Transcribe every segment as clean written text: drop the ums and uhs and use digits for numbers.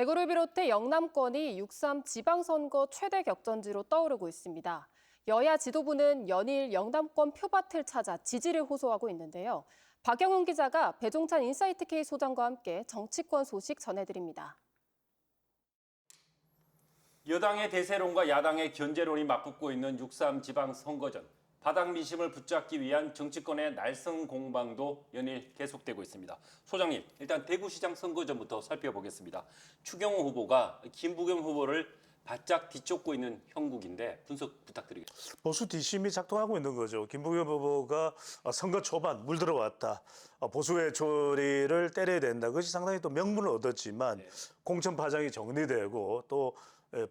대구를 비롯해 영남권이 6.3 지방선거 최대 격전지로 떠오르고 있습니다. 여야 지도부는 연일 영남권 표밭을 찾아 지지를 호소하고 있는데요. 박영훈 기자가 배종찬 인사이트K 소장과 함께 정치권 소식 전해드립니다. 여당의 대세론과 야당의 견제론이 맞붙고 있는 6.3 지방선거전. 바닥 민심을 붙잡기 위한 정치권의 날선 공방도 연일 계속되고 있습니다. 소장님, 일단 대구시장 선거전부터 살펴보겠습니다. 추경호 후보가 김부겸 후보를 바짝 뒤쫓고 있는 형국인데 분석 부탁드리겠습니다. 보수 뒷심이 작동하고 있는 거죠. 김부겸 후보가 선거 초반 물들어왔다. 보수의 조리를 때려야 된다. 그것이 상당히 또 명분을 얻었지만 공천 파장이 정리되고 또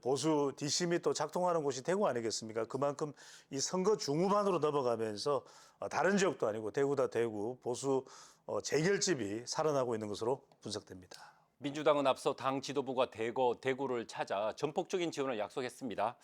보수 뒷심이 또 작동하는 곳이 대구 아니겠습니까? 그만큼 이 선거 중후반으로 넘어가면서 다른 지역도 아니고 대구다 대구 보수 재결집이 살아나고 있는 것으로 분석됩니다. 민주당은 앞서 당 지도부가 대구를 찾아 전폭적인 지원을 약속했습니다.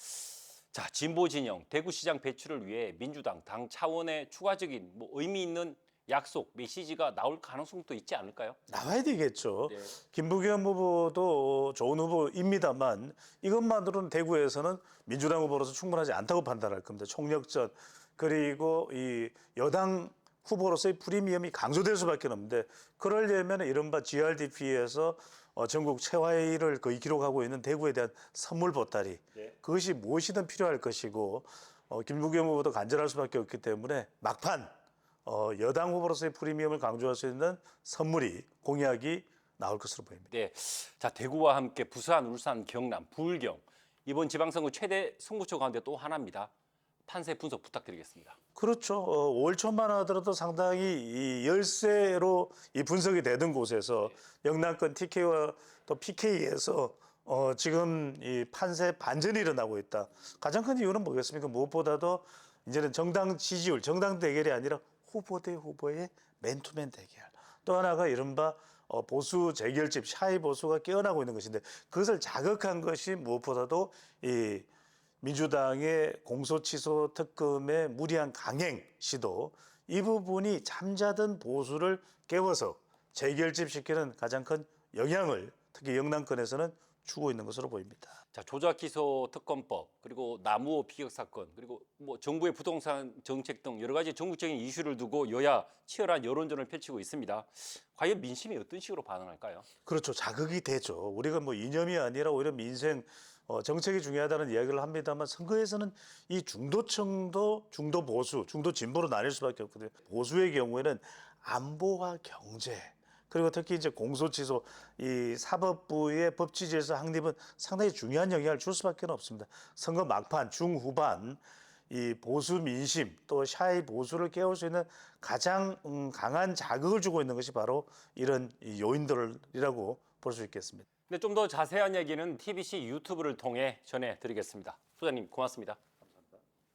자, 진보 진영 대구시장 배출을 위해 민주당 당 차원의 추가적인 의미 있는 약속, 메시지가 나올 가능성도 있지 않을까요? 나와야 되겠죠. 네. 김부겸 후보도 좋은 후보입니다만 이것만으로는 대구에서는 민주당 후보로서 충분하지 않다고 판단할 겁니다. 총력전 그리고 이 여당 후보로서의 프리미엄이 강조될 수밖에 없는데 그러려면 이른바 GRDP에서 전국 최하위를 거의 기록하고 있는 대구에 대한 선물 보따리 그것이 무엇이든 필요할 것이고 김부겸 후보도 간절할 수밖에 없기 때문에 막판 여당 후보로서의 프리미엄을 강조할 수 있는 선물이 공약이 나올 것으로 보입니다. 네, 자 대구와 함께 부산, 울산, 경남, 부울경 이번 지방선거 최대 승부처 가운데 또 하나입니다. 판세 분석 부탁드리겠습니다. 그렇죠. 5월 초만 하더라도 상당히 이 열세로 이 분석이 되던 곳에서 영남권 TK와 또 PK에서 지금 이 판세 반전이 일어나고 있다. 가장 큰 이유는 뭐겠습니까? 무엇보다도 이제는 정당 지지율, 정당 대결이 아니라 후보 대 후보의 맨투맨 대결. 또 하나가 이른바 보수 재결집, 샤이 보수가 깨어나고 있는 것인데 그것을 자극한 것이 무엇보다도 이 민주당의 공소취소 특검의 무리한 강행 시도 이 부분이 잠자던 보수를 깨워서 재결집시키는 가장 큰 영향을 특히 영남권에서는 주고 있는 것으로 보입니다. 자, 조작기소 특검법 그리고 나무호 피격 사건 그리고 정부의 부동산 정책 등 여러 가지 전국적인 이슈를 두고 여야 치열한 여론전을 펼치고 있습니다. 과연 민심이 어떤 식으로 반응할까요? 그렇죠. 자극이 되죠. 우리가 이념이 아니라 오히려 민생 정책이 중요하다는 이야기를 합니다만 선거에서는 이 중도층도 중도 보수, 중도 진보로 나뉠 수밖에 없거든요. 보수의 경우에는 안보와 경제 그리고 특히 이제 공소취소 이 사법부의 법치제에서 확립은 상당히 중요한 영향을 줄 수밖에 없습니다. 선거 막판 중후반 이 보수 민심 또 샤이 보수를 깨울 수 있는 가장 강한 자극을 주고 있는 것이 바로 이런 요인들이라고 볼 수 있겠습니다. 근데 좀 더 자세한 얘기는 TBC 유튜브를 통해 전해드리겠습니다. 소장님 고맙습니다.